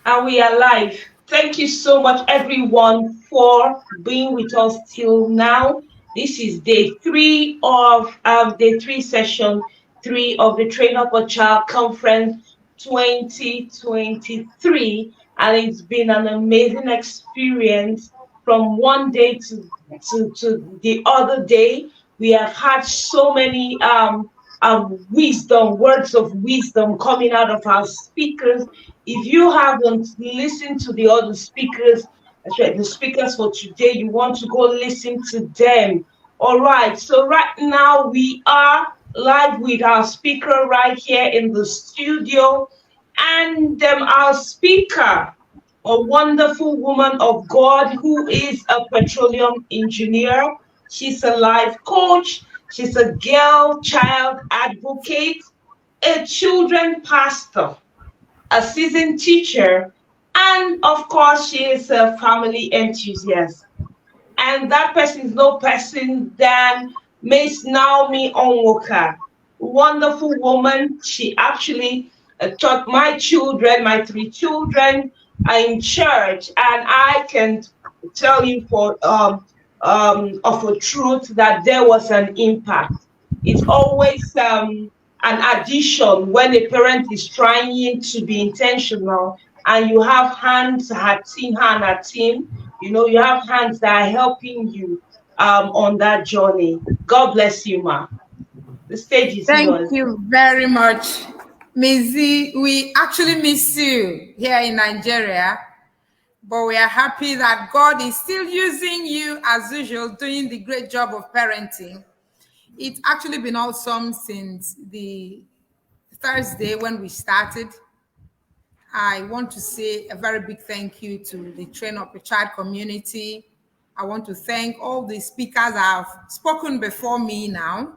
And we are live. Thank you so much, everyone, for being with us till now. This is day three, session three of the Train Up a Child Conference 2023, and it's been an amazing experience from one day to the other day. We have had so many wisdom, words of wisdom coming out of our speakers. If you haven't listened to the other speakers, the speakers for today, you want to go listen to them. All right. So right now we are live with our speaker right here in the studio, and our speaker, a wonderful woman of God who is a petroleum engineer. She's a life coach. She's a girl child advocate, a children pastor, a seasoned teacher, and of course, she is a family enthusiast. And that person is no person than Miss Naomi Onwoka. Wonderful woman. She actually taught my children, my three children, in church, and I can tell you for of a truth that there was an impact. It's always an addition when a parent is trying to be intentional, and you have hands, her team, you have hands that are helping you on that journey. God bless you, ma. The stage is Thank yours. you very much, Mizzy. We actually miss you here in Nigeria, but we are happy that God is still using you as usual, doing the great job of parenting. It's actually been awesome since the Thursday when we started. I want to say a very big thank you to the Train Up a Child community. I want to thank all the speakers that have spoken before me now.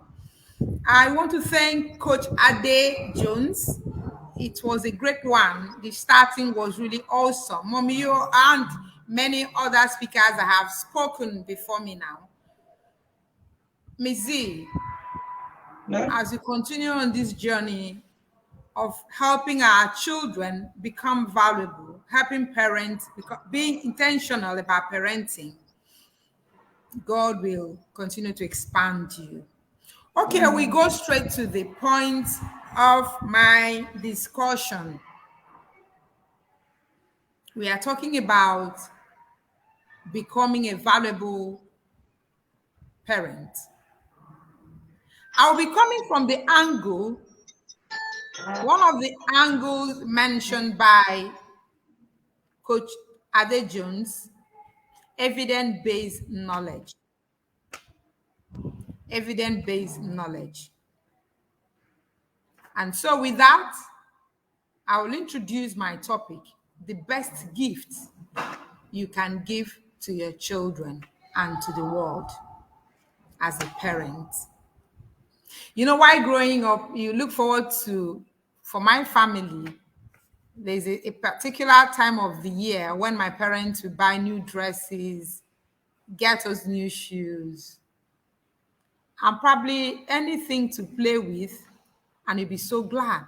I want to thank Coach Ade Jones. It was a great one. The starting was really awesome. Momio and many other speakers that have spoken before me now. Mizi, Yeah. as we continue on this journey of helping our children become valuable, helping parents, being intentional about parenting, God will continue to expand you. Okay, we Amen. go straight to the point of my discussion. We are talking about becoming a valuable parent. I'll be coming from the angle, one of the angles mentioned by Coach Ade Jones, evidence-based knowledge. Evidence-based knowledge. And so with that, I will introduce my topic, the best gift you can give to your children and to the world as a parent. You know, while growing up, you look forward to, for my family, there's a particular time of the year when my parents would buy new dresses, get us new shoes, and probably anything to play with, and you'd be so glad.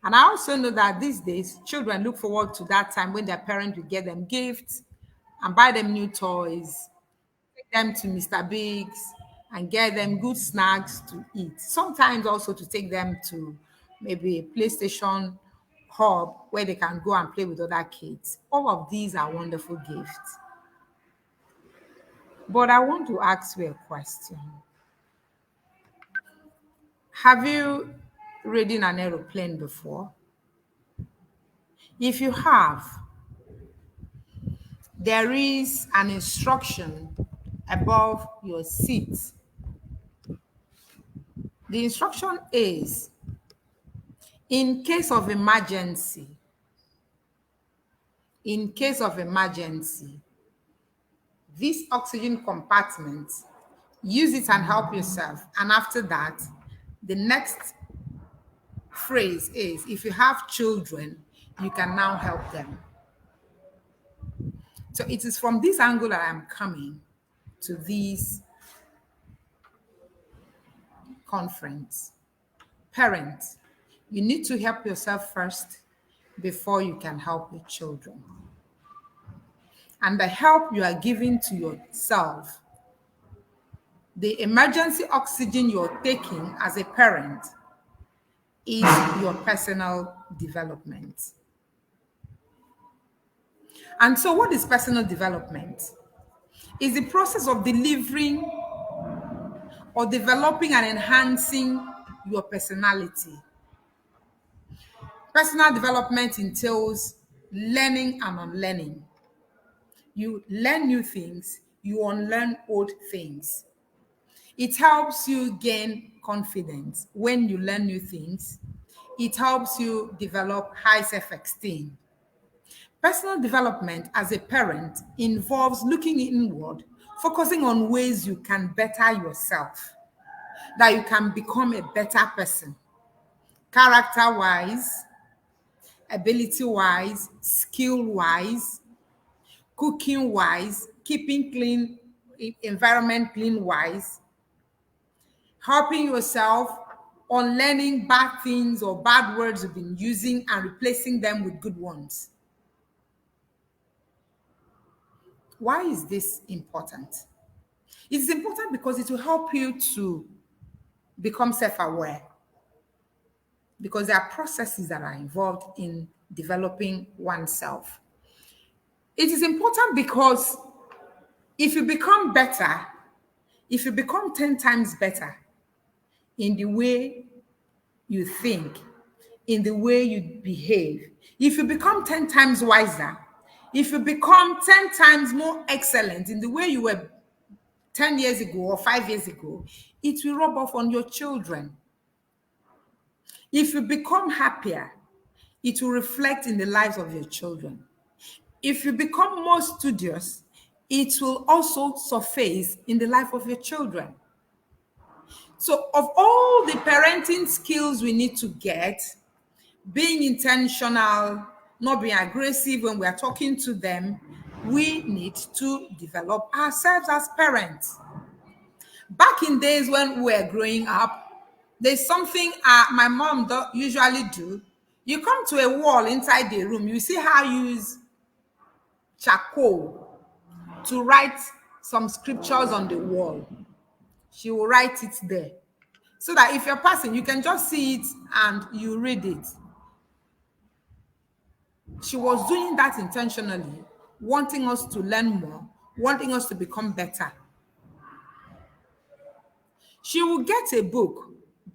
And I also know that these days, children look forward to that time when their parents will get them gifts and buy them new toys, take them to Mr. Biggs and get them good snacks to eat. Sometimes also to take them to maybe a PlayStation hub where they can go and play with other kids. All of these are wonderful gifts. But I want to ask you a question. Have you ridden an aeroplane before? If you have, there is an instruction above your seat. The instruction is, in case of emergency, in case of emergency, this oxygen compartment, use it and help yourself. And after that, the next phrase is, if you have children, you can now help them. So it is from this angle that I'm coming to this conference. Parents, you need to help yourself first before you can help your children. And the help you are giving to yourself, the emergency oxygen you're taking as a parent, is your personal development. And so, what is personal development? Is the process of delivering or developing and enhancing your personality. Personal development entails learning and unlearning. You learn new things, you unlearn old things. It helps you gain confidence when you learn new things. It helps you develop high self-esteem. Personal development as a parent involves looking inward, focusing on ways you can better yourself, that you can become a better person, character-wise, ability-wise, skill-wise, cooking-wise, keeping clean, environment clean-wise, helping yourself on learning bad things or bad words you've been using and replacing them with good ones. Why is this important? It's important because it will help you to become self-aware, because there are processes that are involved in developing oneself. It is important because if you become better, if you become 10 times better in the way you think, in the way you behave, if you become 10 times wiser, if you become 10 times more excellent in the way you were 10 years ago or 5 years ago, it will rub off on your children. If you become happier, it will reflect in the lives of your children. If you become more studious, it will also surface in the life of your children. So, of all the parenting skills we need to get, being intentional, not being aggressive when we are talking to them, we need to develop ourselves as parents. Back in days when we were growing up, there's something my mom usually do. You come to a wall inside the room, you see her use charcoal to write some scriptures on the wall. She will write it there, so that if you're passing, you can just see it and you read it. She was doing that intentionally, wanting us to learn more, wanting us to become better. She will get a book.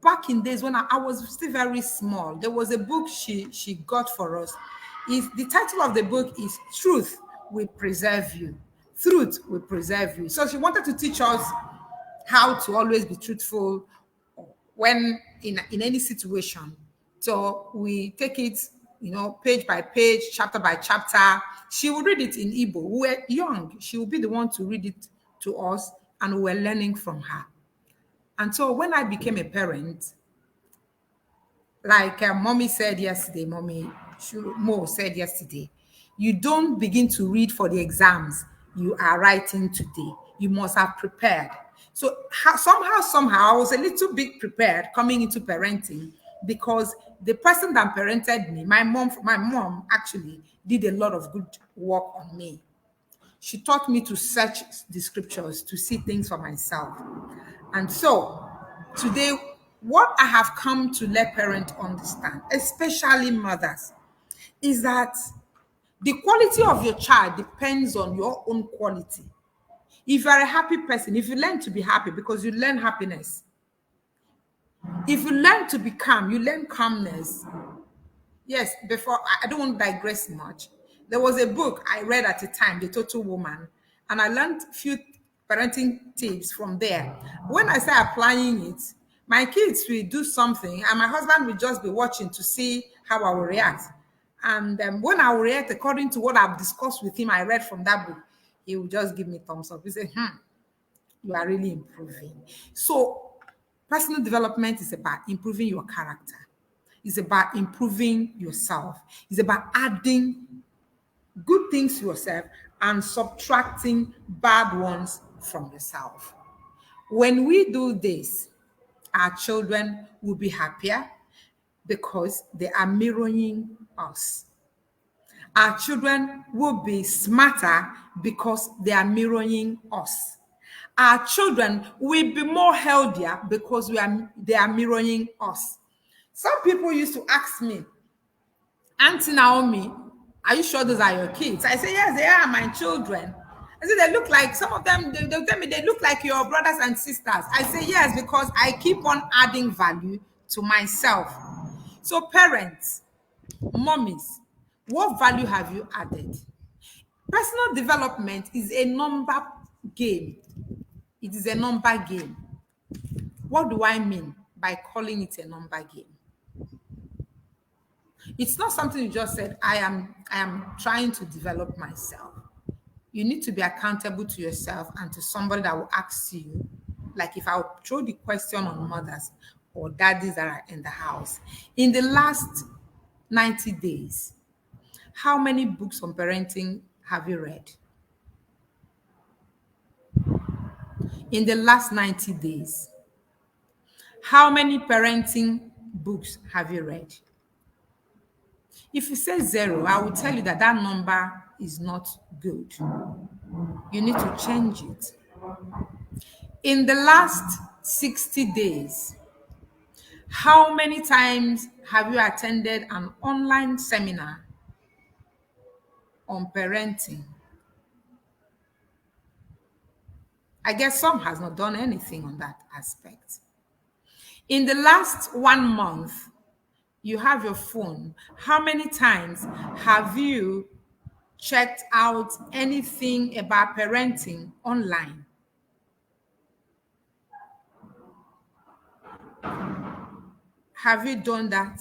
Back in days when I was still very small, there was a book she got for us. The title of the book is Truth Will Preserve You. Truth will preserve you. So she wanted to teach us how to always be truthful when in any situation. So we take it, page by page, chapter by chapter. She would read it in Igbo. We were young. She would be the one to read it to us, and we were learning from her. And so when I became a parent, like mommy said yesterday, Mo said yesterday, you don't begin to read for the exams you are writing today. You must have prepared. So somehow, I was a little bit prepared coming into parenting, because the person that parented me, my mom actually did a lot of good work on me. She taught me to search the scriptures, to see things for myself. And so today, what I have come to let parents understand, especially mothers, is that the quality of your child depends on your own quality. If you are a happy person, if you learn to be happy because you learn happiness, if you learn to be calm, you learn calmness. Yes, before, I don't want to digress much. There was a book I read at the time, The Total Woman, and I learned a few parenting tips from there. When I start applying it, my kids will do something, and my husband will just be watching to see how I will react. And when I will react according to what I've discussed with him, I read from that book, he will just give me thumbs up. He say, you are really improving. So personal development is about improving your character. It's about improving yourself. It's about adding good things to yourself and subtracting bad ones from yourself. When we do this, our children will be happier because they are mirroring us. Our children will be smarter because they are mirroring us. Our children will be more healthier because they are mirroring us. Some people used to ask me, Auntie Naomi, are you sure those are your kids? I say, yes, they are my children. I say, they look like, some of them, they'll tell me they look like your brothers and sisters. I say, yes, because I keep on adding value to myself. So parents, mommies, what value have you added? Personal development is a number game. It is a number game. What do I mean by calling it a number game? It's not something you just said, I am trying to develop myself. You need to be accountable to yourself and to somebody that will ask you, like if I'll throw the question on mothers or daddies that are in the house. In the last 90 days, how many books on parenting have you read? In the last 90 days, how many parenting books have you read? If you say zero, I will tell you that that number is not good. You need to change it. In the last 60 days, how many times have you attended an online seminar on parenting? I guess some has not done anything on that aspect. In the last 1 month, you have your phone. How many times have you checked out anything about parenting online? Have you done that?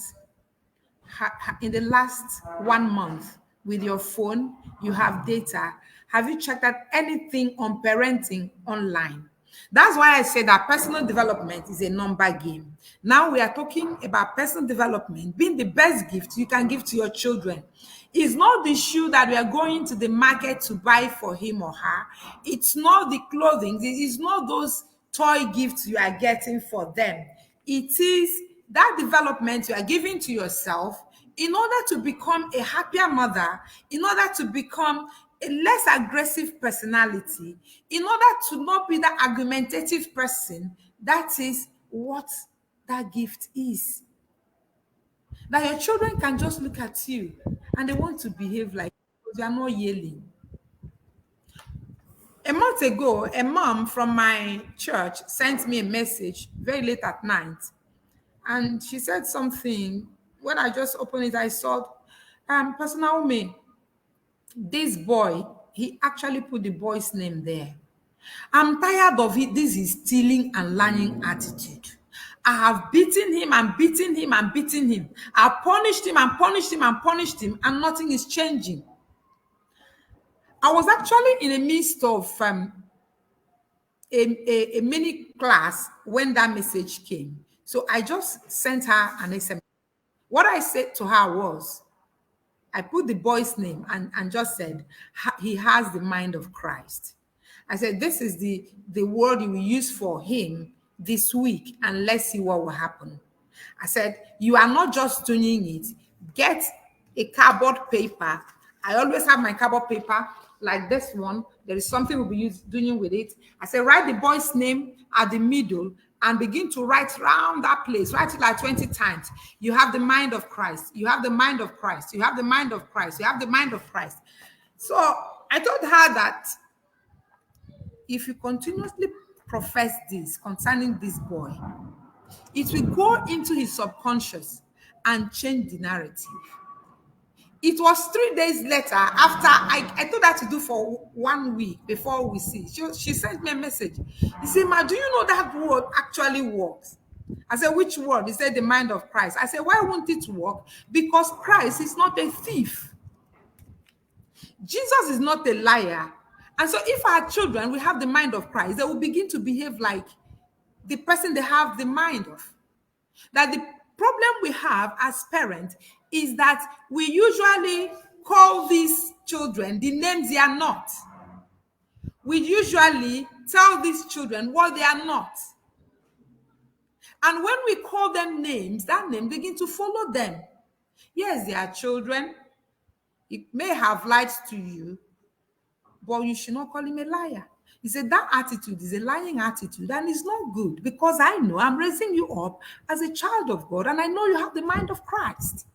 In the last 1 month with your phone, you have data. Have you checked out anything on parenting online? That's why I say that personal development is a number game. Now we are talking about personal development being the best gift you can give to your children. It's not the shoe that we are going to the market to buy for him or her. It's not the clothing. It is not those toy gifts you are getting for them. It is that development you are giving to yourself in order to become a happier mother, in order to become a less aggressive personality, in order to not be that argumentative person. That is what that gift is. That your children can just look at you and they want to behave like you, because you are not yelling. A month ago, a mom from my church sent me a message very late at night. And she said something. When I just opened it, I saw, Pastor Naomi, this boy, he actually put the boy's name there. I'm tired of it. This is stealing and learning attitude. I have beaten him and beaten him and beaten him. I punished him and punished him and punished him, and nothing is changing. I was actually in the midst of a mini class when that message came. So I just sent her an SMS. What I said to her was, I put the boy's name and just said, he has the mind of Christ. I said, this is the word you will use for him this week, and let's see what will happen. I said, you are not just doing it. Get a cardboard paper. I always have my cardboard paper like this one. There is something we'll be doing with it. I said, write the boy's name at the middle and begin to write around that place. Write it like 20 times. You have the mind of Christ. You have the mind of Christ. You have the mind of Christ. You have the mind of Christ. So I told her that if you continuously profess this concerning this boy, it will go into his subconscious and change the narrative. It was 3 days later, after I told her to do for 1 week before we see. She sent me a message. He said, Ma, do you know that word actually works? I said, which word? He said, the mind of Christ. I said, why won't it work? Because Christ is not a thief. Jesus is not a liar. And so if our children will have the mind of Christ, they will begin to behave like the person they have the mind of. That the problem we have as parents is that we usually call these children the names they are not. We usually tell these children what they are not. And when we call them names, that name begins to follow them. Yes, they are children. He may have lied to you, but you should not call him a liar. He said that attitude is a lying attitude and it's not good, because I know I'm raising you up as a child of God and I know you have the mind of Christ.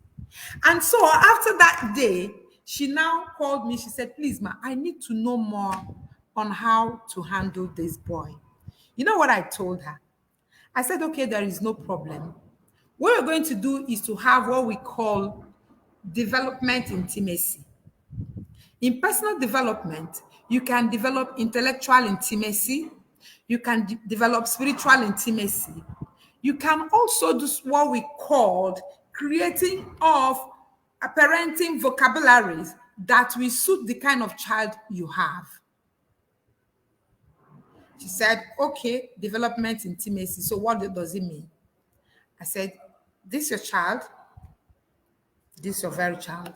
And so after that day, she now called me. She said, please, ma, I need to know more on how to handle this boy. You know what I told her? I said, okay, there is no problem. What we're going to do is to have what we call development intimacy. In personal development, you can develop intellectual intimacy, you can develop spiritual intimacy. You can also do what we called creating of a parenting vocabularies that will suit the kind of child you have. She said, okay, development intimacy. So what does it mean? I said, this your child, this your very child.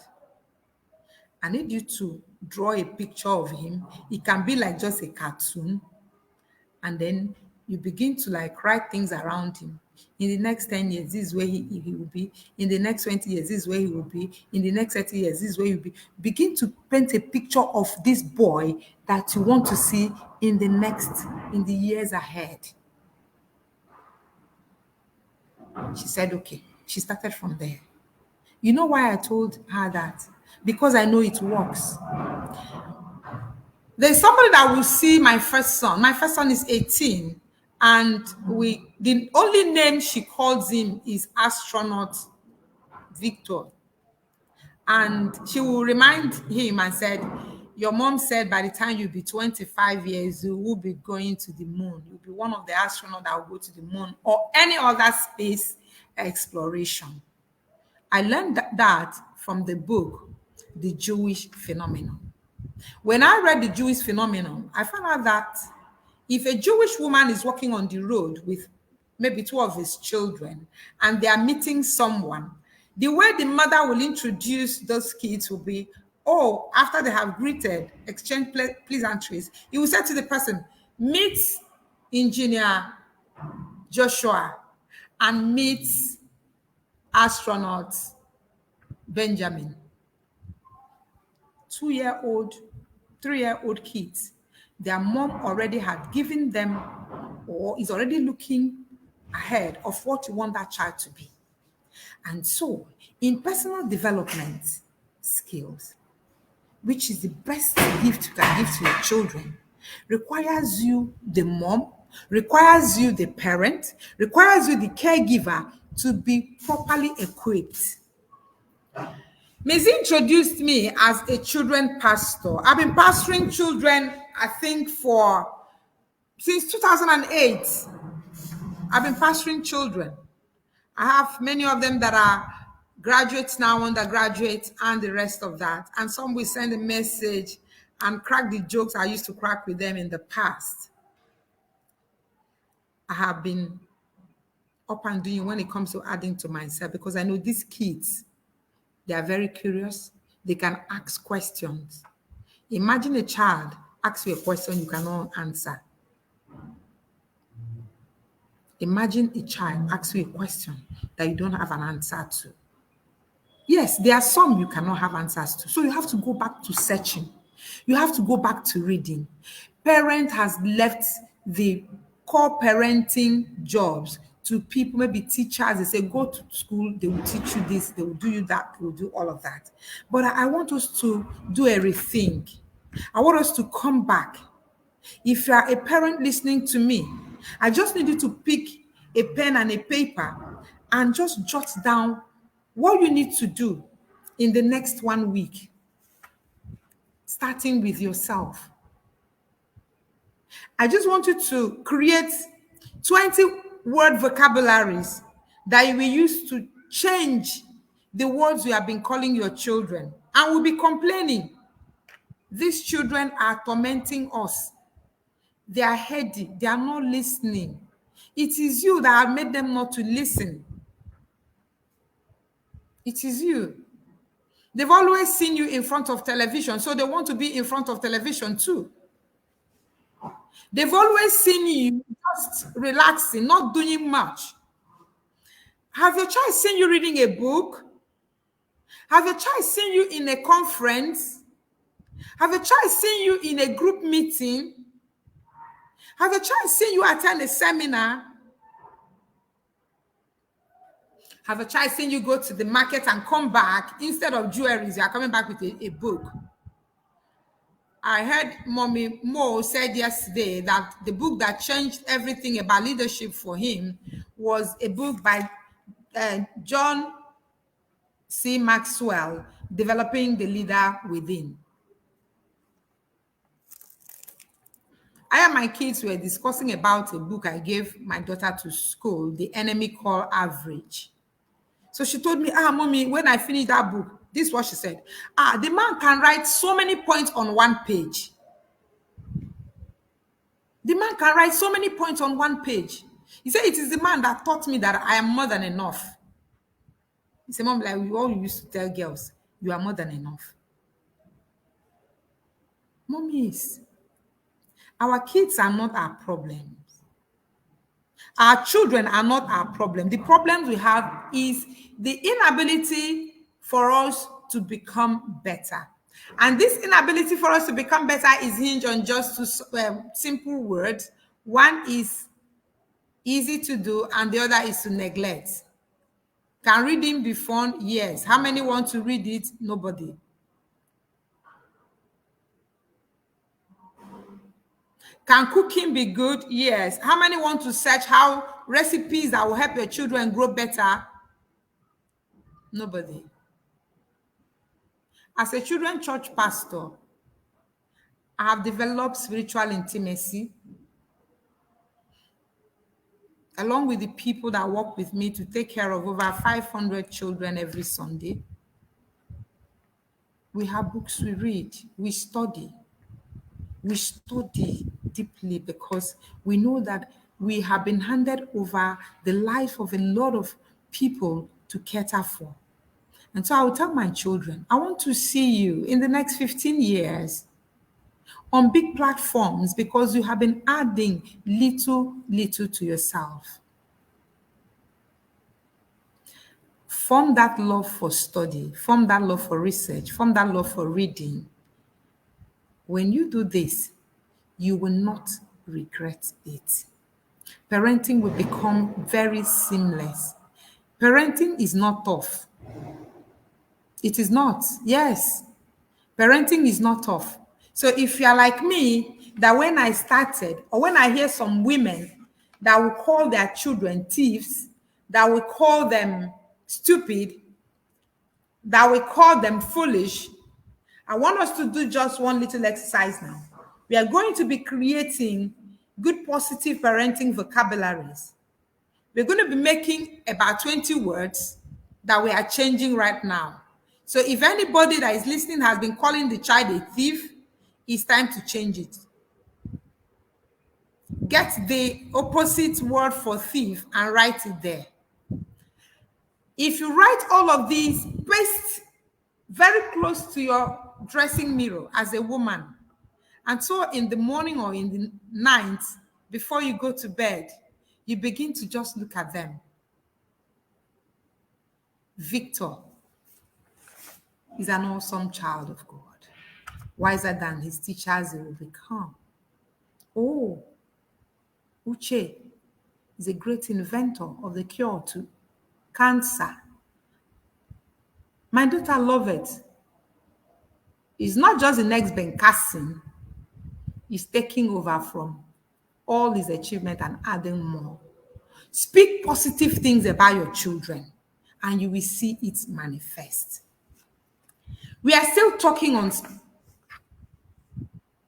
I need you to draw a picture of him. It can be like just a cartoon. And then you begin to like write things around him. In the next 10 years, this is where he will be. In the next 20 years, this is where he will be. In the next 30 years, this is where he will be. Begin to paint a picture of this boy that you want to see in the years ahead. She said, okay. She started from there. You know why I told her that? Because I know it works. There's somebody that will see my first son. My first son is 18. And the only name she calls him is Astronaut Victor. And she will remind him and said, your mom said by the time you'll be 25 years, you will be going to the moon. You'll be one of the astronauts that will go to the moon or any other space exploration. I learned that from the book, The Jewish Phenomenon. When I read The Jewish Phenomenon, I found out that if a Jewish woman is walking on the road with maybe two of his children and they are meeting someone, the way the mother will introduce those kids will be, oh, after they have greeted, exchanged pleasantries, he will say to the person, meet Engineer Joshua and meet astronaut Benjamin. 2-year-old, 3-year-old kids, their mom already had given them or is already looking ahead of what you want that child to be. And so, in personal development skills, which is the best gift you can give to your children, requires you, the mom, requires you, the parent, requires you, the caregiver, to be properly equipped. Ms. introduced me as a children pastor. I've been pastoring children, I think, since 2008. I've been pastoring children. I have many of them that are graduates now, undergraduates, and the rest of that. And some will send a message and crack the jokes I used to crack with them in the past. I have been up and doing when it comes to adding to myself, because I know these kids, they are very curious. They can ask questions. Imagine a child asks you a question you cannot answer. Imagine a child asks you a question that you don't have an answer to. Yes, there are some you cannot have answers to. So you have to go back to searching. You have to go back to reading. Parent has left the core parenting jobs to people, maybe teachers. They say, go to school, they will teach you this, they will do you that, they will do all of that. But I want us to do a rethink. I want us to come back. If you are a parent listening to me, I just need you to pick a pen and a paper and just jot down what you need to do in the next 1 week, starting with yourself. I just want you to create 20 word vocabularies that you will use to change the words you have been calling your children, and will be complaining. These children are tormenting us. They are heady. They are not listening. It is you that have made them not to listen. It is you. They've always seen you in front of television, so they want to be in front of television too. They've always seen you just relaxing, not doing much. Have your child seen you reading a book? Have your child seen you in a conference? Have your child seen you in a group meeting? Have your child seen you attend a seminar? Have a child seen you go to the market and come back? Instead of jewelries, you are coming back with a book. I heard Mommy Mo said yesterday that the book that changed everything about leadership for him was a book by John C. Maxwell, Developing the Leader Within. I and my kids were discussing about a book I gave my daughter to school, The Enemy Called Average. So she told me, Mommy, when I finished that book, this is what she said. The man can write so many points on one page. The man can write so many points on one page. He said, it is the man that taught me that I am more than enough. He said, Mom, like we all used to tell girls, you are more than enough. Mommies, our kids are not our problems. Our children are not our problem. The problem we have is the inability for us to become better. And this inability for us to become better is hinged on just two simple words. One is easy to do, and the other is to neglect. Can reading be fun? Yes. How many want to read it? Nobody. Can cooking be good? Yes. How many want to search how recipes that will help your children grow better? Nobody. As a children church pastor, I have developed spiritual intimacy along with the people that work with me to take care of over 500 children every Sunday. We have books we read, we study. We study deeply because we know that we have been handed over the life of a lot of people to cater for. And so I will tell my children, I want to see you in the next 15 years on big platforms because you have been adding little to yourself. Form that love for study, form that love for research, form that love for reading. When you do this, you will not regret it. Parenting will become very seamless. Parenting is not tough. It is not. Yes. Parenting is not tough. So if you are like me, that when I started, or when I hear some women that will call their children thieves, that will call them stupid, that will call them foolish, I want us to do just one little exercise now. We are going to be creating good positive parenting vocabularies. We're going to be making about 20 words that we are changing right now. So if anybody that is listening has been calling the child a thief, it's time to change it. Get the opposite word for thief and write it there. If you write all of these, paste very close to your dressing mirror as a woman. And so in the morning or in the night, before you go to bed, you begin to just look at them. Victor is an awesome child of God. Wiser than his teachers he will become. Oh, Uche is a great inventor of the cure to cancer. My daughter Lovett is not just the next Ben Carson, he's taking over from all his achievement and adding more. Speak positive things about your children and you will see it manifest. We are still talking on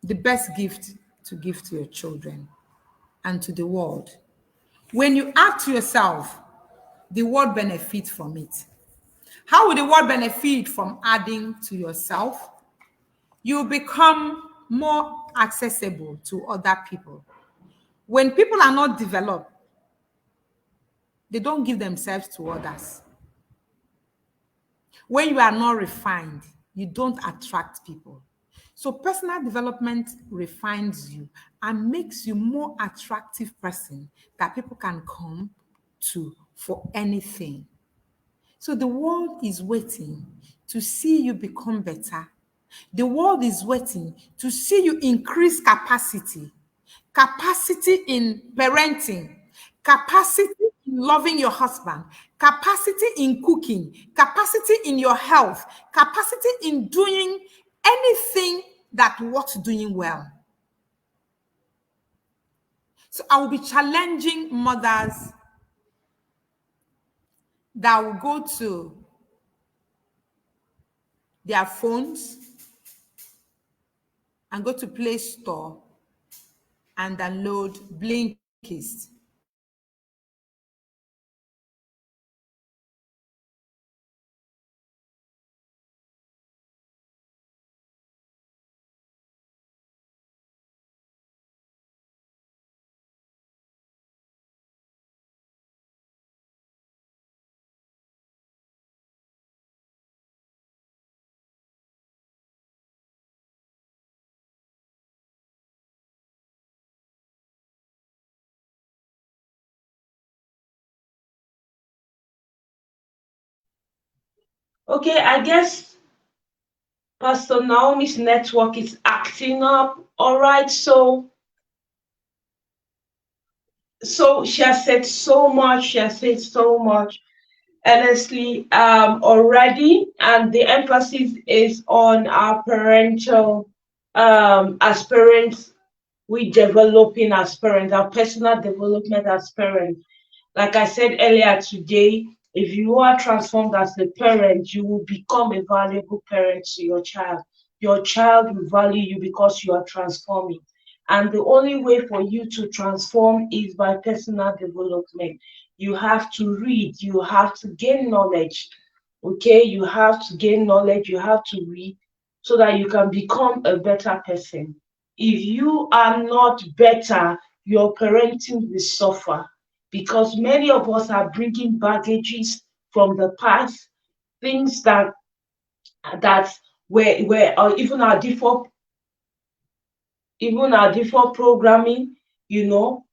the best gift to give to your children and to the world. When you act to yourself, the world benefits from it. How will the world benefit from adding to yourself? You become more accessible to other people. When people are not developed, they don't give themselves to others. When you are not refined, you don't attract people. So personal development refines you and makes you more attractive person that people can come to for anything. So the world is waiting. to see you become better. The world is waiting to see you increase capacity. Capacity in parenting, capacity in loving your husband, capacity in cooking, capacity in your health, capacity in doing anything that worth doing well. So I will be challenging mothers that will go to their phones and go to Play Store and download Blinkist. Okay, I guess Pastor Naomi's network is acting up. All right, so she has said so much. She has said so much, honestly, already, and the emphasis is on our parental, as parents, we developing as parents, our personal development as parents. Like I said earlier today, if you are transformed as a parent, you will become a valuable parent to your child. Your child will value you because you are transforming. And the only way for you to transform is by personal development. You have to read, you have to gain knowledge. Okay, you have to gain knowledge, you have to read so that you can become a better person. If you are not better, your parenting will suffer because many of us are bringing baggages from the past, things that were even our default programming, you know.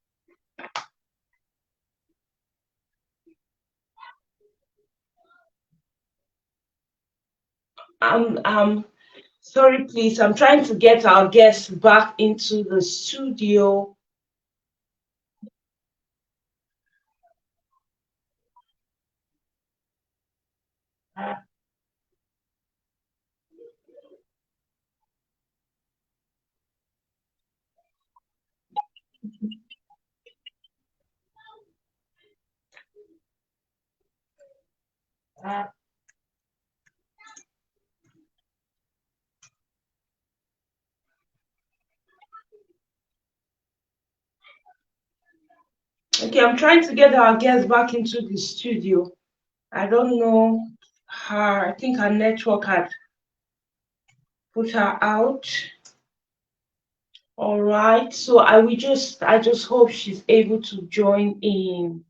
I'm sorry, please. I'm trying to get our guests back into the studio. Okay, I'm trying to get our guests back into the studio. I don't know her. I think her network had put her out. All right. So I just hope she's able to join in.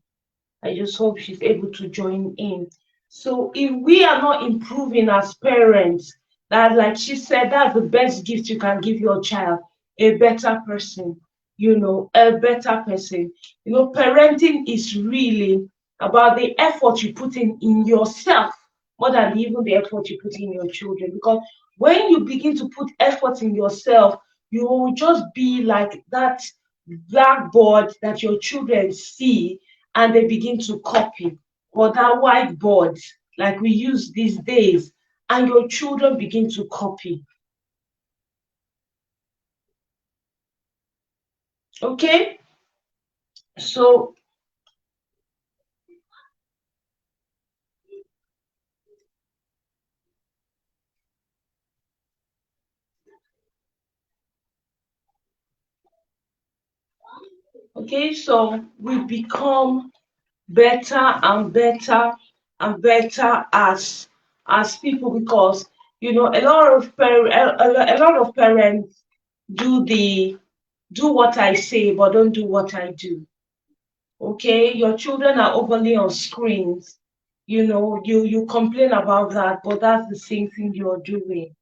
I just hope she's able to join in. So if we are not improving as parents, that like she said, that's the best gift you can give your child, a better person, a better person. Parenting is really about the effort you put in yourself more than even the effort you put in your children. Because when you begin to put effort in yourself, you will just be like that blackboard that your children see and they begin to copy, or that whiteboard like we use these days, and your children begin to copy. Okay, so we become better and better and better as people, because a lot of a lot of parents do what I say but don't do what I do. Okay, your children are overly on screens. You complain about that, but that's the same thing you're doing.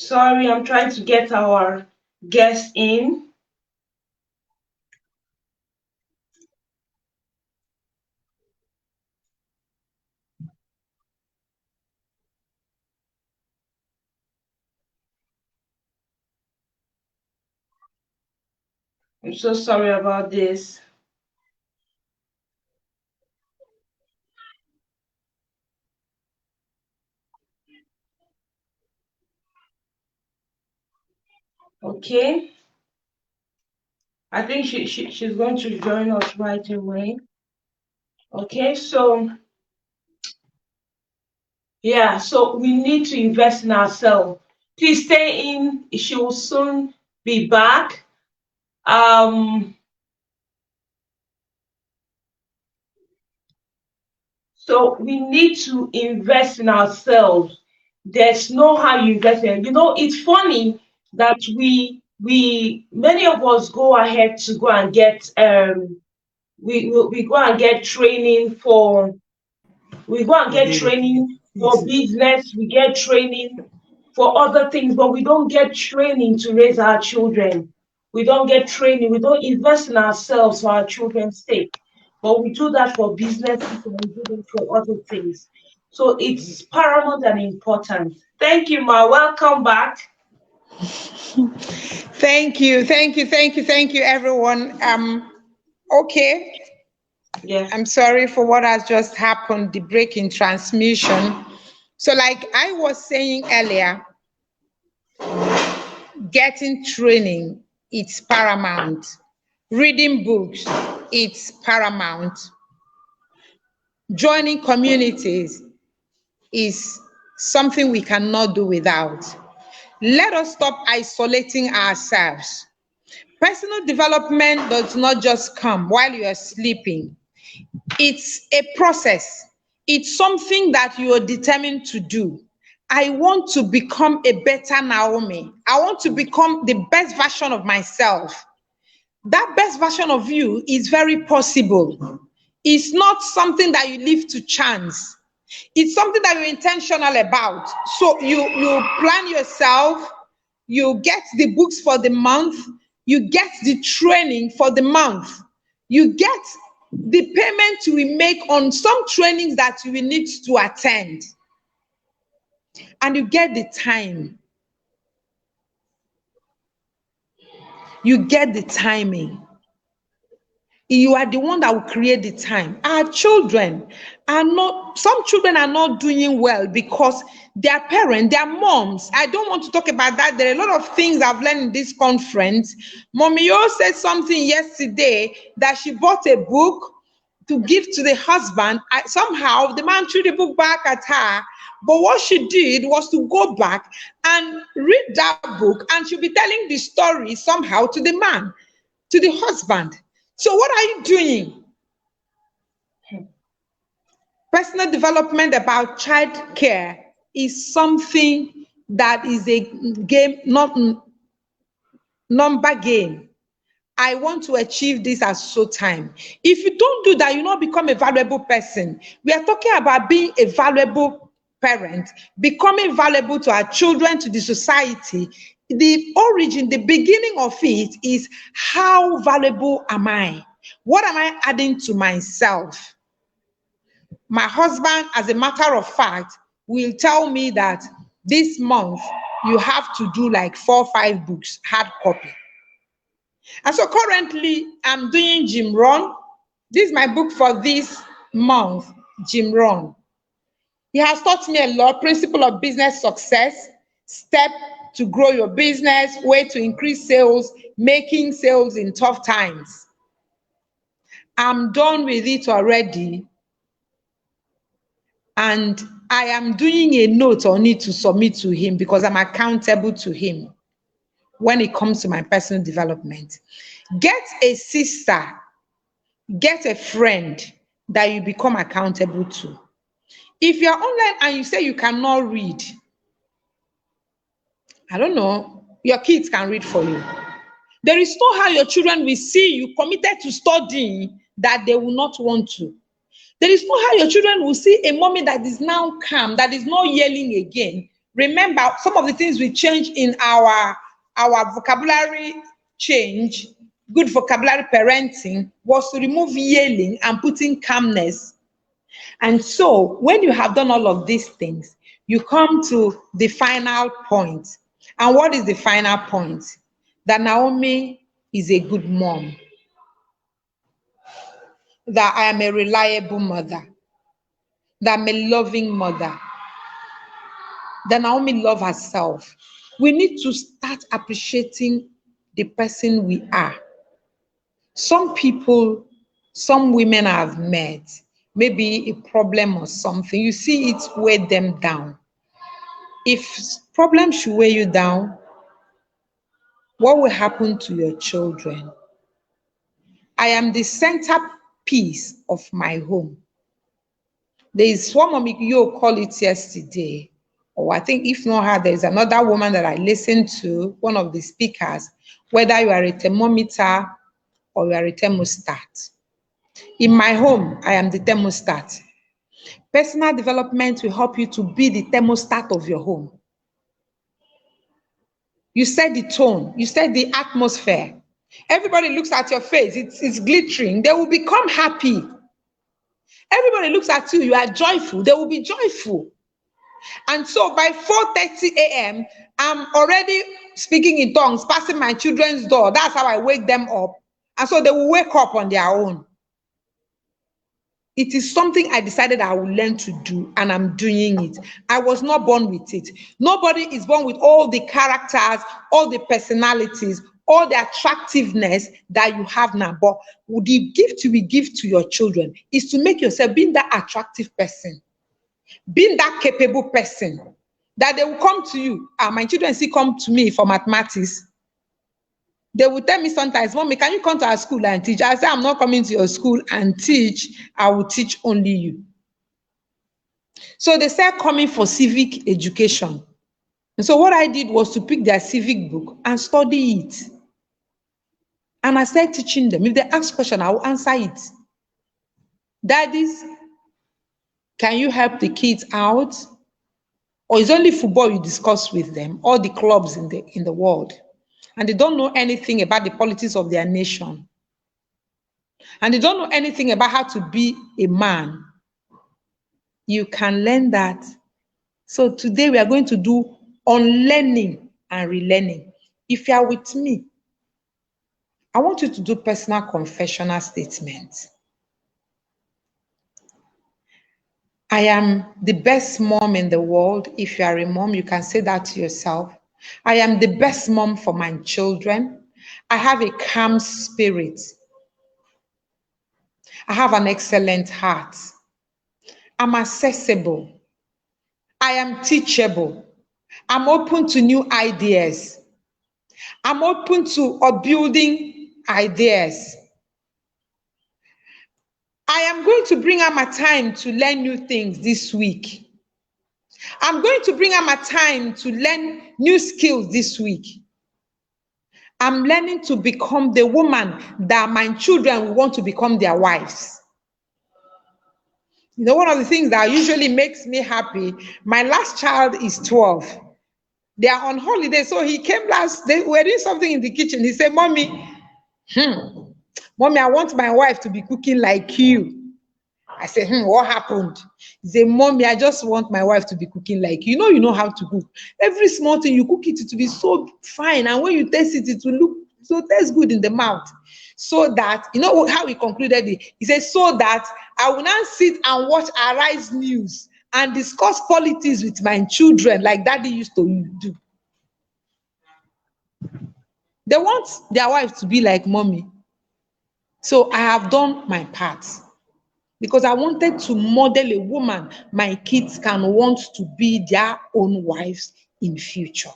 Sorry, I'm trying to get our guest in. I'm so sorry about this. Okay. I think she's going to join us right away. Okay, so yeah, so we need to invest in ourselves. Please stay in. She will soon be back. So we need to invest in ourselves. There's no how you invest in. It's funny that we many of us go ahead to go and get we go and get training for we go and get training for business, we get training for other things, but we don't get training to raise our children. We don't get training, we don't invest in ourselves for our children's sake. But we do that for businesses and we do that for other things. So it's paramount and important. Thank you, Ma. Welcome back. Thank you, everyone. Okay. Yeah. I'm sorry for what has just happened, the break in transmission. So, like I was saying earlier, getting training, it's paramount. Reading books, it's paramount. Joining communities is something we cannot do without. Let us stop isolating ourselves. Personal development does not just come while you are sleeping. It's a process. It's something that you are determined to do. I want to become a better Naomi. I want to become the best version of myself. That best version of you is very possible. It's not something that you leave to chance. It's something that you're intentional about. So you plan yourself, you get the books for the month, you get the training for the month, you get the payment you will make on some trainings that you will need to attend, and you get the time. You get the timing. You are the one that will create the time. Our children are not, some children are not doing well because their parents, their moms, I don't want to talk about that. There are a lot of things I've learned in this conference. Mommy Yo said something yesterday that she bought a book to give to the husband. Somehow the man threw the book back at her. But what she did was to go back and read that book, and she'll be telling the story somehow to the man, to the husband. So what are you doing? Personal development about child care is something that is a game, not number game. I want to achieve this at so time. If you don't do that, you not become a valuable person. We are talking about being a valuable parent, becoming valuable to our children, to the society. The origin, the beginning of it is, how valuable am I? What am I adding to myself? My husband, as a matter of fact, will tell me that this month you have to do like 4 or 5 books, hard copy. And so currently I'm doing Jim Rohn. This is my book for this month, Jim Rohn. He has taught me a lot: principle of business success, step to grow your business, way to increase sales, making sales in tough times. I'm done with it already, and I am doing a note on it to submit to him because I'm accountable to him when it comes to my personal development. Get a sister, get a friend that you become accountable to. If you're online and you say you cannot read, I don't know, your kids can read for you. There is no how your children will see you committed to studying that they will not want to. There is no how your children will see a mommy that is now calm, that is not yelling again, Remember, some of the things we change in our vocabulary change, good vocabulary parenting, was to remove yelling and put in calmness. And so when you have done all of these things, you come to the final point. And what is the final point? That Naomi is a good mom, that I am a reliable mother, that I'm a loving mother, that Naomi loves herself. We need to start appreciating the person we are. Some people, some women I've met, maybe a problem or something, you see it weigh them down. If problems should weigh you down, what will happen to your children? I am the centerpiece of my home. There is one mommy you call it yesterday, or I think if not her, there is another woman that I listened to, one of the speakers, whether you are a thermometer or you are a thermostat. In my home, I am the thermostat. Personal development will help you to be the thermostat of your home. You set the tone, you set the atmosphere. Everybody looks at your face, it's glittering, they will become happy. Everybody looks at you, you are joyful, they will be joyful. And so by 4:30 a.m., I'm already speaking in tongues, passing my children's door. That's how I wake them up. And so they will wake up on their own. It is something I decided I will learn to do, and I'm doing it. I was not born with it. Nobody is born with all the characters, all the personalities, all the attractiveness that you have now. But the gift we give to your children is to make yourself being that attractive person, being that capable person, that they will come to you. My children still come to me for mathematics. They will tell me sometimes, Mommy, can you come to our school and teach? I say, I'm not coming to your school and teach. I will teach only you. So they start coming for civic education. And so what I did was to pick their civic book and study it. And I started teaching them. If they ask questions, I will answer it. Daddies, can you help the kids out? Or is only football you discuss with them, all the clubs in the world? And they don't know anything about the politics of their nation. And they don't know anything about how to be a man. You can learn that. So today we are going to do unlearning and relearning. If you are with me, I want you to do personal confessional statements. I am the best mom in the world. If you are a mom, you can say that to yourself. I am the best mom for my children. I have a calm spirit. I have an excellent heart. I'm accessible. I am teachable. I'm open to new ideas. I'm open to building ideas. I am going to bring out my time to learn new things this week. I'm going to bring out my time to learn new skills this week. I'm learning to become the woman that my children will want to become their wives. You know, one of the things that usually makes me happy, my last child is 12. They are on holiday, so he came they were doing something in the kitchen. He said, Mommy, I want my wife to be cooking like you. I said, what happened? He said, Mommy, I just want my wife to be cooking like you. You know how to cook. Every small thing you cook it to be so fine. And when you taste it, it will look so taste good in the mouth. So that, you know how he concluded it? He said, so that I will now sit and watch Arise News and discuss politics with my children like Daddy used to do. They want their wives to be like Mommy. So I have done my part. Because I wanted to model a woman my kids can want to be their own wives in future.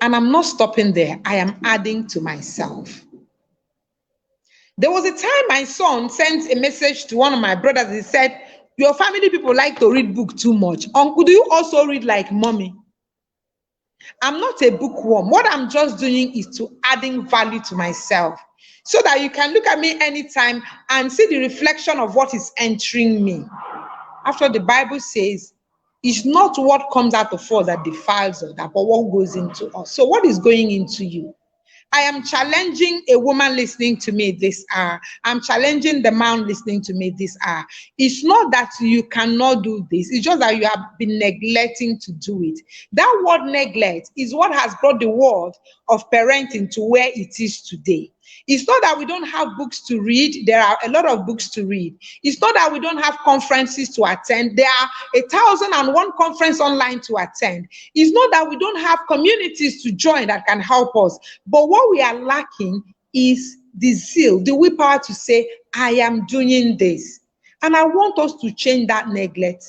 And I'm not stopping there. I am adding to myself. There was a time my son sent a message to one of my brothers. He said, your family people like to read book too much. Uncle, do you also read like Mommy? I'm not a bookworm. What I'm just doing is to adding value to myself, so that you can look at me anytime and see the reflection of what is entering me. After the Bible says, It's not what comes out of us that defiles us, but what goes into us. So what is going into you? I am challenging a woman listening to me this hour. I'm challenging the man listening to me this hour. It's not that you cannot do this. It's just that you have been neglecting to do it. That word neglect is what has brought the world of parenting to where it is today. It's not that we don't have books to read. There are a lot of books to read. It's not that we don't have conferences to attend. There are 1,001 conferences online to attend. It's not that we don't have communities to join that can help us. But what we are lacking is the zeal, the willpower to say, I am doing this. And I want us to change that neglect.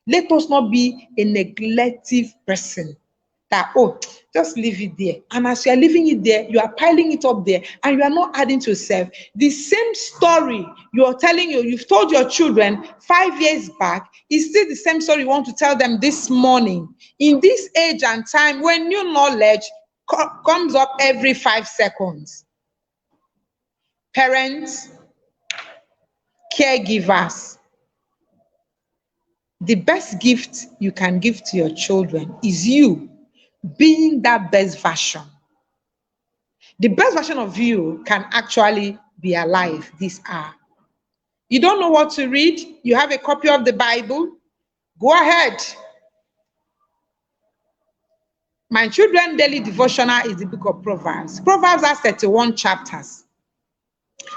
Let us not be a neglective person. That, oh, just leave it there. And as you are leaving it there, you are piling it up there and you are not adding to yourself. The same story you've told your children 5 years back is still the same story you want to tell them this morning. In this age and time when new knowledge comes up every 5 seconds. Parents, caregivers, the best gift you can give to your children is you being that best version. The best version of you can actually be alive this hour. You don't know what to read? You have a copy of the Bible? Go ahead. My children daily devotional is the book of Proverbs. Proverbs has 31 chapters.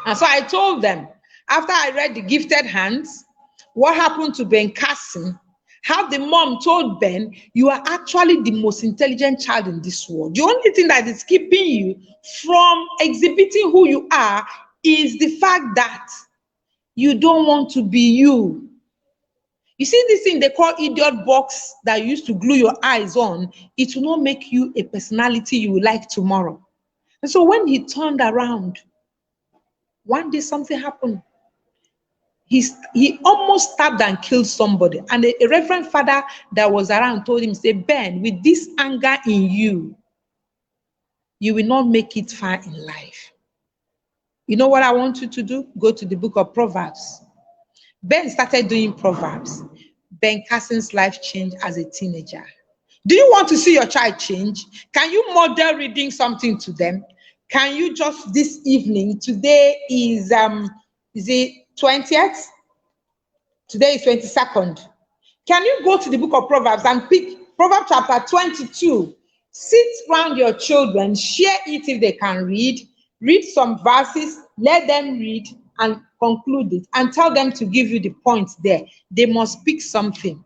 And so I told them, after I read The Gifted Hands, what happened to Ben Carson, how the mom told Ben, you are actually the most intelligent child in this world. The only thing that is keeping you from exhibiting who you are is the fact that you don't want to be you. You see this thing they call idiot box that you used to glue your eyes on, it will not make you a personality you will like tomorrow. And so when he turned around, one day something happened. He almost stabbed and killed somebody. And a reverend father that was around told him, say, Ben, with this anger in you, you will not make it far in life. You know what I want you to do? Go to the book of Proverbs. Ben started doing Proverbs. Ben Carson's life changed as a teenager. Do you want to see your child change? Can you model reading something to them? Can you just this evening, today is it 20th? Today is 22nd. Can you go to the book of Proverbs and pick Proverbs chapter 22? Sit around your children, share it if they can read some verses, let them read and conclude it, and tell them to give you the points there. They must pick something.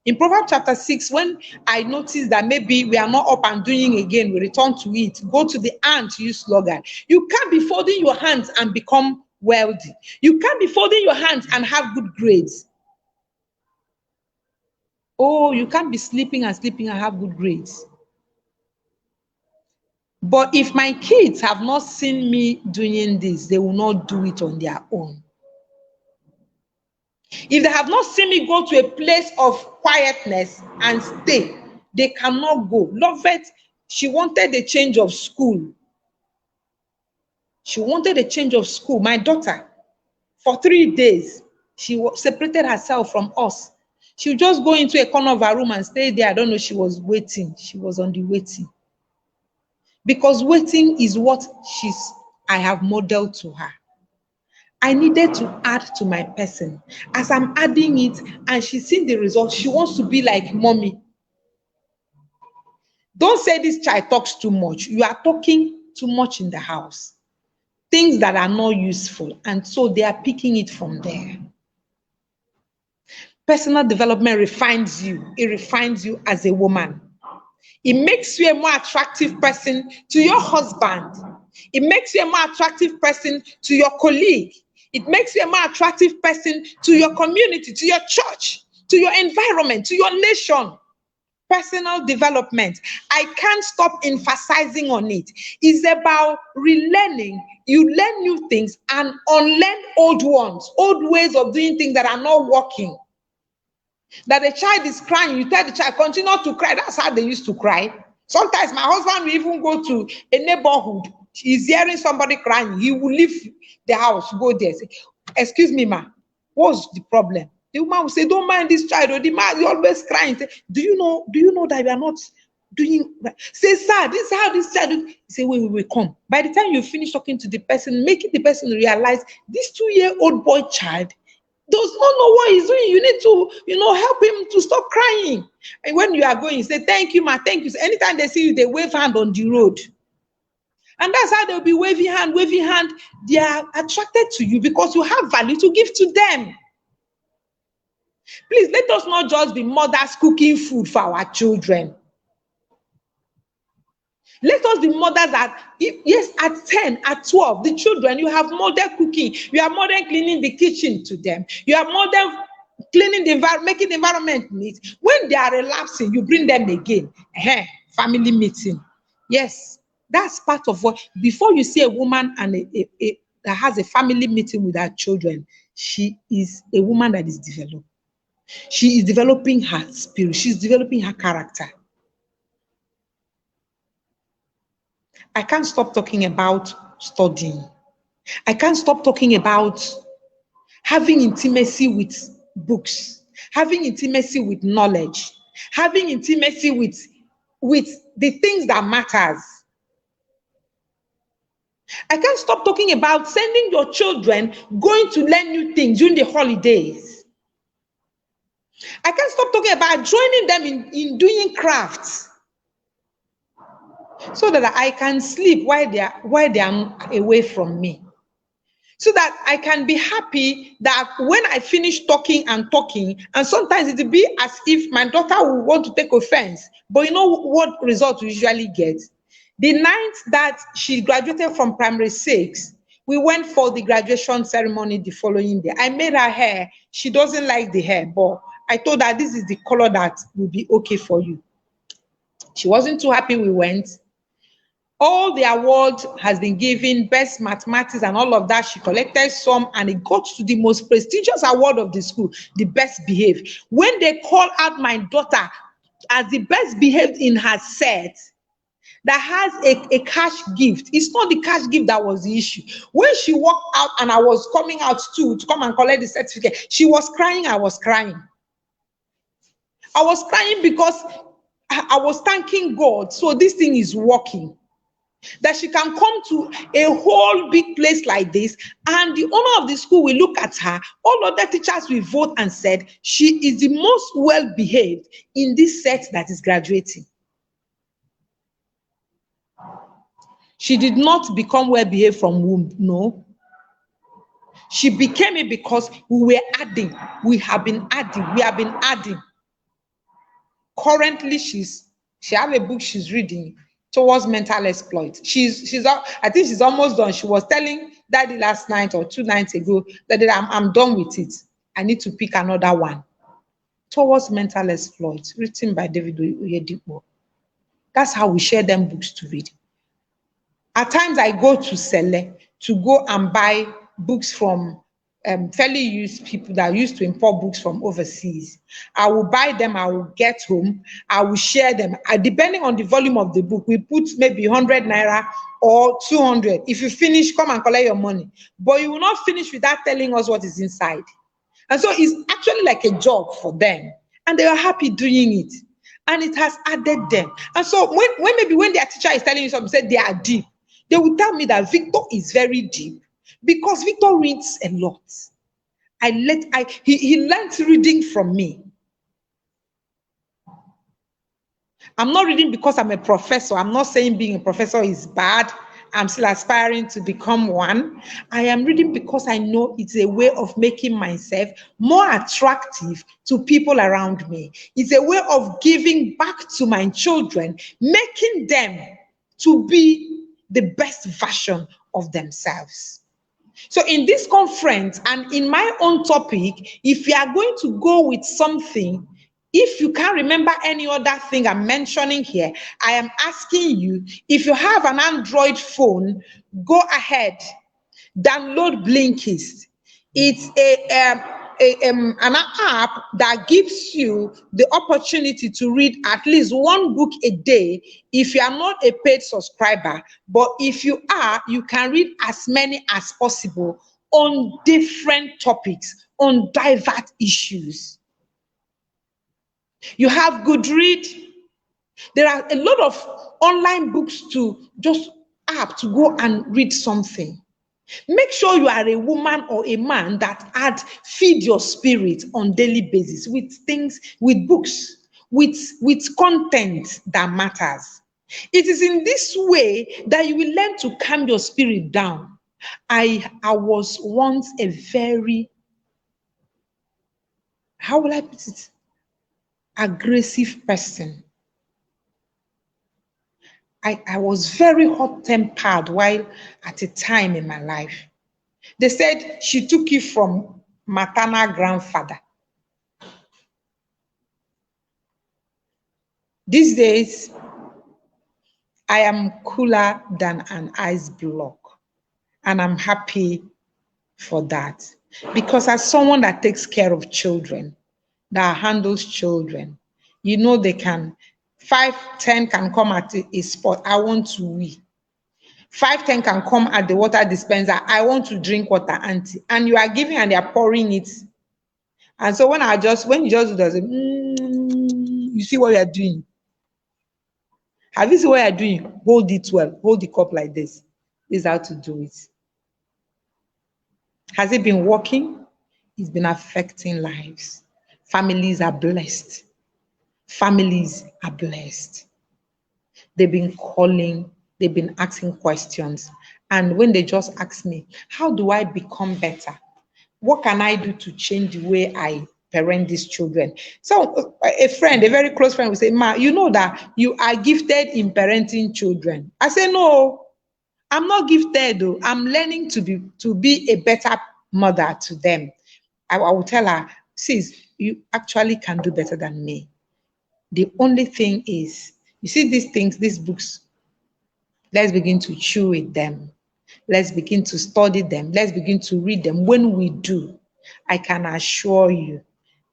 In Proverbs chapter 6, when I noticed that maybe we are not up and doing again, we return to it. Go to the ant use slogan. You can't be folding your hands and become wealthy. You can't be folding your hands and have good grades. Oh, you can't be sleeping and have good grades. But if my kids have not seen me doing this, they will not do it on their own. If they have not seen me go to a place of quietness and stay, they cannot go. Lovett, she wanted a change of school. She wanted a change of school. My daughter, for 3 days, she separated herself from us. She would just go into a corner of her room and stay there. I don't know, she was waiting. She was on the waiting. Because waiting is what I have modeled to her. I needed to add to my person. As I'm adding it and she's seen the result, she wants to be like mommy. Don't say this child talks too much. You are talking too much in the house. Things that are not useful. And so they are picking it from there. Personal development refines you. It refines you as a woman. It makes you a more attractive person to your husband. It makes you a more attractive person to your colleague. It makes you a more attractive person to your community, to your church, to your environment, to your nation. Personal development. I can't stop emphasizing on it. It's about relearning. You learn new things and unlearn old ones, old ways of doing things that are not working. That the child is crying, you tell the child, continue to cry. That's how they used to cry. Sometimes my husband will even go to a neighborhood. He's hearing somebody crying. He will leave the house, go there, say, excuse me, ma, what's the problem? The woman will say, don't mind this child, or the man is always crying. Say, do you know that you are not doing right? Say, sir, this is how this child do. Say, wait, come. By the time you finish talking to the person, making the person realize this 2-year-old boy child does not know what he's doing. You need to, help him to stop crying. And when you are going, you say, thank you, ma, thank you. So anytime they see you, they wave hand on the road. And that's how they'll be waving hand. They are attracted to you because you have value to give to them. Please, let us not just be mothers cooking food for our children. Let us be mothers at 10, at 12, the children, you have model cooking. You are model cleaning the kitchen to them. You are model cleaning the environment, making the environment neat. When they are relapsing, you bring them again. Family meeting. Yes, that's part of what, before you see a woman and that has a family meeting with her children, she is a woman that is developed. She is developing her spirit. She's developing her character. I can't stop talking about studying. I can't stop talking about having intimacy with books, having intimacy with knowledge, having intimacy with the things that matters. I can't stop talking about sending your children going to learn new things during the holidays. I can't stop talking about joining them in doing crafts, so that I can sleep while they are away from me. So that I can be happy that when I finish talking, and sometimes it will be as if my daughter will want to take offense. But you know what result we usually get? The night that she graduated from primary 6, we went for the graduation ceremony the following day. I made her hair. She doesn't like the hair, but I told her this is the color that will be okay for you. She wasn't too happy we went. All the awards has been given, best mathematics and all of that. She collected some, and it got to the most prestigious award of the school, the best behaved. When they call out my daughter as the best behaved in her set, that has a cash gift. It's not the cash gift that was the issue. When she walked out and I was coming out to come and collect the certificate, she was crying, I was crying. I was crying because I was thanking God. So this thing is working. That she can come to a whole big place like this, and the owner of the school will look at her, all other teachers will vote and said, she is the most well-behaved in this set that is graduating. She did not become well-behaved from womb, no. She became it because we were adding. We have been adding. Currently, she has a book she's reading towards mental exploit. I think she's almost done. She was telling Daddy last night or 2 nights ago that I'm done with it. I need to pick another one. Towards mental exploit, written by David Oyedepo. That's how we share them books to read. At times I go to Sele to go and buy books from fairly used people that used to import books from overseas. I will buy them, I will get home, I will share them. Depending on the volume of the book, we put maybe 100 naira or 200. If you finish, come and collect your money. But you will not finish without telling us what is inside. And so it's actually like a job for them. And they are happy doing it. And it has added them. And so when their teacher is telling you something, say they are deep, they will tell me that Victor is very deep. Because Victor reads a lot. He learned reading from me. I'm not reading because I'm a professor. I'm not saying being a professor is bad. I'm still aspiring to become one. I am reading because I know it's a way of making myself more attractive to people around me. It's a way of giving back to my children, making them to be the best version of themselves. So in this conference and in my own topic, if you are going to go with something, if you can't remember any other thing I'm mentioning here, I am asking you, if you have an Android phone, go ahead, download Blinkist. It's an app that gives you the opportunity to read at least one book a day if you are not a paid subscriber. But if you are, you can read as many as possible on different topics, on divert issues. You have Goodread. There are a lot of online books to just app to go and read something. Make sure you are a woman or a man that feed your spirit on daily basis with things, with books, with content that matters. It is in this way that you will learn to calm your spirit down. I was once a very, how will I put it, aggressive person. I was very hot-tempered while at a time in my life. They said she took it from maternal grandfather. These days, I am cooler than an ice block, and I'm happy for that. Because as someone that takes care of children, that handles children, you know they can, 5, 10 can come at a spot, I want to wee. 5, 10 can come at the water dispenser, I want to drink water, auntie. And you are giving and they are pouring it. And so when you just do that, you see what you are doing. Have you seen what you are doing? Hold it well. Hold the cup like this. This is how to do it. Has it been working? It's been affecting lives. Families are blessed. Families are blessed. They've been calling, they've been asking questions. And when they just ask me, how do I become better? What can I do to change the way I parent these children? So a friend, a very close friend will say, Ma, you know that you are gifted in parenting children. I say, no, I'm not gifted though. I'm learning to be a better mother to them. I will tell her, sis, you actually can do better than me. The only thing is, you see these things, these books, let's begin to chew with them. Let's begin to study them. Let's begin to read them. When we do, I can assure you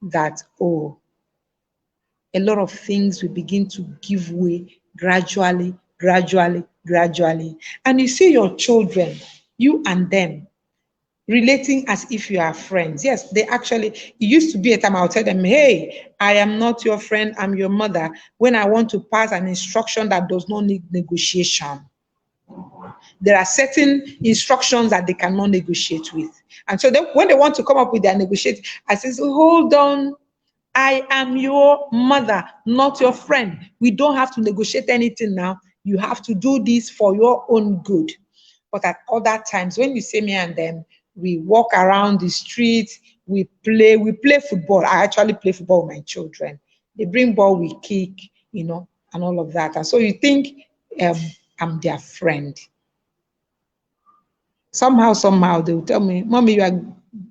that, a lot of things will begin to give way gradually. And you see your children, you and them, relating as if you are friends. Yes, it used to be a time I'll tell them, hey, I am not your friend, I'm your mother, when I want to pass an instruction that does not need negotiation. There are certain instructions that they cannot negotiate with. And so when they want to come up with their negotiate, I say, hold on, I am your mother, not your friend. We don't have to negotiate anything now. You have to do this for your own good. But at other times, when you see me and them, we walk around the street, we play football. I actually play football with my children. They bring ball, we kick, and all of that. And so you think I'm their friend. Somehow they will tell me, Mommy, you are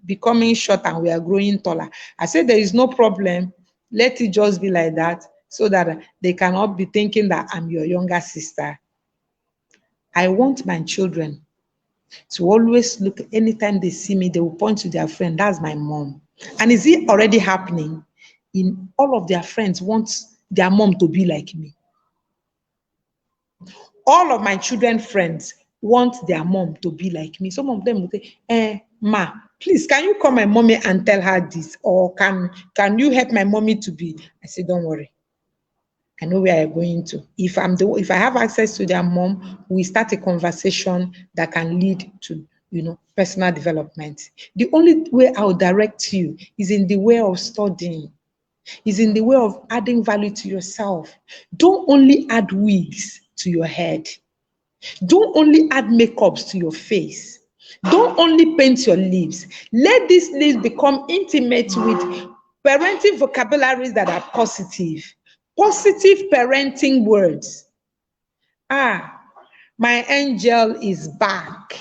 becoming short and we are growing taller. I said, there is no problem. Let it just be like that so that they cannot be thinking that I'm your younger sister. I want my children to always look, anytime they see me, they will point to their friend, that's my mom. And is it already happening? In all of their friends want their mom to be like me. All of my children friends want their mom to be like me. Some of them will say, Ma, please, can you call my mommy and tell her this? Or can you help my mommy to be? I say, don't worry. I know where I'm going to. If I have access to their mom, we start a conversation that can lead to, personal development. The only way I'll direct you is in the way of studying, is in the way of adding value to yourself. Don't only add wigs to your head. Don't only add makeups to your face. Don't only paint your lips. Let these lips become intimate with parenting vocabularies that are positive. Positive parenting words. My angel is back.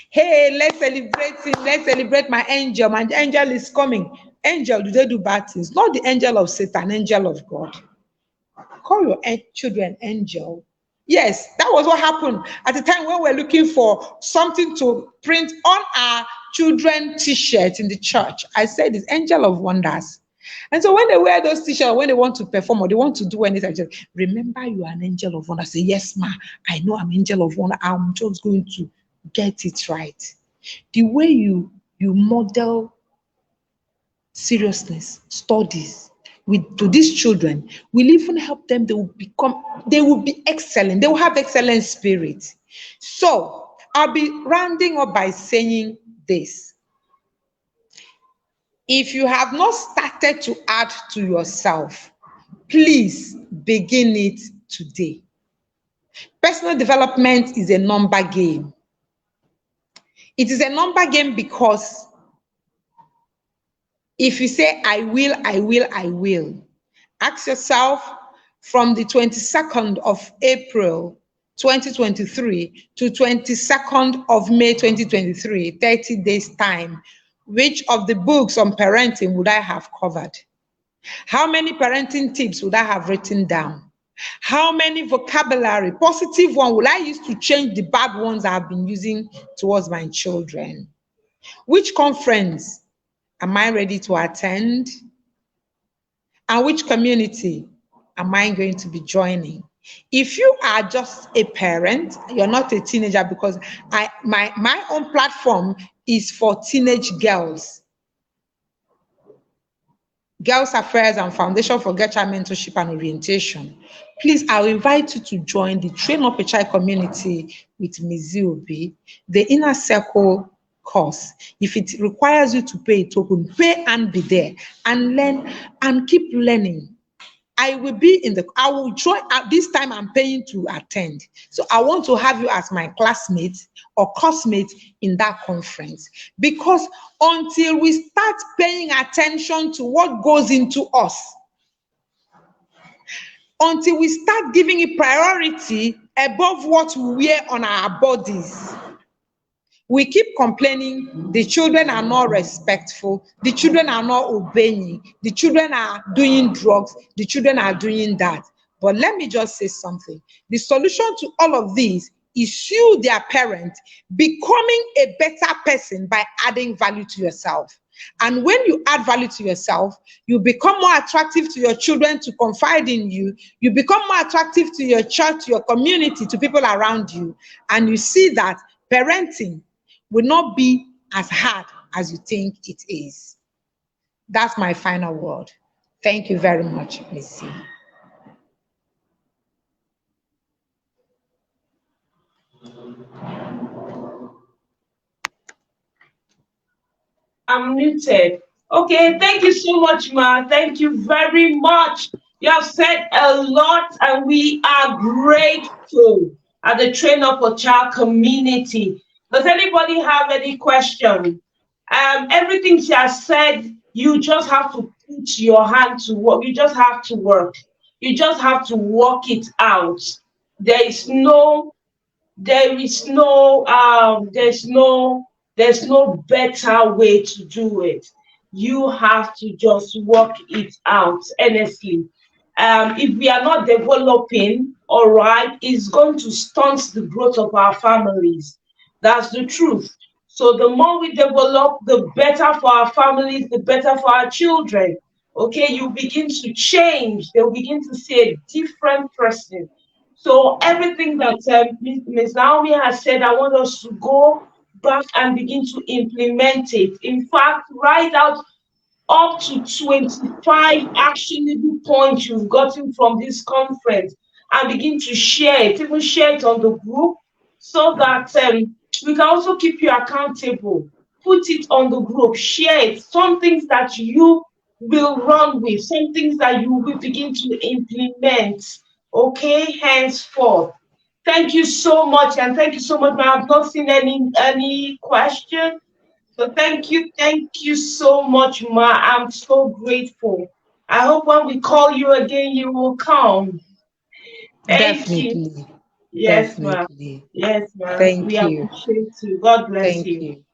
Hey, let's celebrate him. Let's celebrate my angel. My angel is coming. Angel, do they do bad things? Not the angel of Satan, angel of God. Call your children angel. Yes, that was what happened at the time when we're looking for something to print on our children t-shirts in the church. I said it's angel of wonders. And so when they wear those t-shirts, when they want to perform or they want to do anything, just remember you are an angel of wonder. Say, yes, ma, I know I'm angel of wonder. I'm just going to get it right. The way you model seriousness, studies to these children will even help them. They will be excellent. They will have excellent spirit. So I'll be rounding up by saying this. If you have not started to add to yourself, please begin it today. Personal development is a number game. It is a number game because if you say, I will, ask yourself, from the 22nd of April 2023 to 22nd of May 2023, 30 days time, which of the books on parenting would I have covered? How many parenting tips would I have written down? How many vocabulary, positive one, will I use to change the bad ones I have been using towards my children? Which conference am I ready to attend? And which community am I going to be joining? If you are just a parent, you're not a teenager, because my own platform is for teenage girls. Girls Affairs and Foundation for Girl Child Mentorship and Orientation. Please, I'll invite you to join the Train Up a Child community with Ms. Obi, the Inner Circle course. If it requires you to pay a token, pay and be there and learn and keep learning. I will join. At this time, I'm paying to attend. So I want to have you as my classmate or coursemate in that conference, because until we start paying attention to what goes into us, until we start giving it priority above what we wear on our bodies, we keep complaining the children are not respectful, the children are not obeying, the children are doing drugs, the children are doing that. But let me just say something. The solution to all of these is you, their parent, becoming a better person by adding value to yourself. And when you add value to yourself, you become more attractive to your children to confide in you. You become more attractive to your church, to your community, to people around you. And you see that parenting will not be as hard as you think it is. That's my final word. Thank you very much, Missy. I'm muted. Okay, thank you so much, Ma. Thank you very much. You have said a lot, and we are grateful at the Train Up a Child community. Does anybody have any question? Everything she has said, you just have to put your hand to work. You just have to work. You just have to work it out. There's no better way to do it. You have to just work it out, honestly. If we are not developing, all right, it's going to stunt the growth of our families. That's the truth. So the more we develop, the better for our families, the better for our children. Okay, you begin to change. They'll begin to see a different person. So everything that Ms. Naomi has said, I want us to go back and begin to implement it. In fact, write out up to 25 actionable points you've gotten from this conference and begin to share it. Even share it on the group so that we can also keep you accountable. Put it on the group, share it. Some things that you will run with, some things that you will begin to implement. Okay, henceforth. Thank you so much, and thank you so much. I have not seen any question. So thank you so much, Ma. I'm so grateful. I hope when we call you again, you will come. Thank you. Yes, Ma. Yes, Ma. Thank we you. Appreciate you. God bless Thank you.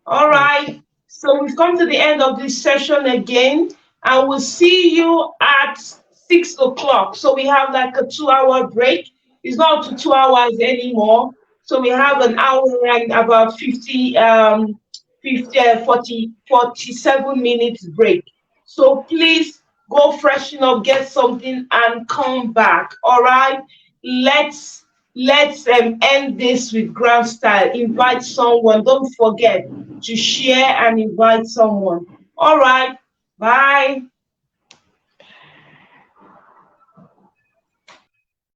All right. So we've come to the end of this session again, and we'll see you at 6 o'clock. So we have like a 2-hour break. It's not up to 2 hours anymore. So we have an hour and about 47 minutes break. So please go freshen up, get something, and come back. All right. Let's end this with grand style. Invite someone. Don't forget to share and invite someone. All right. Bye.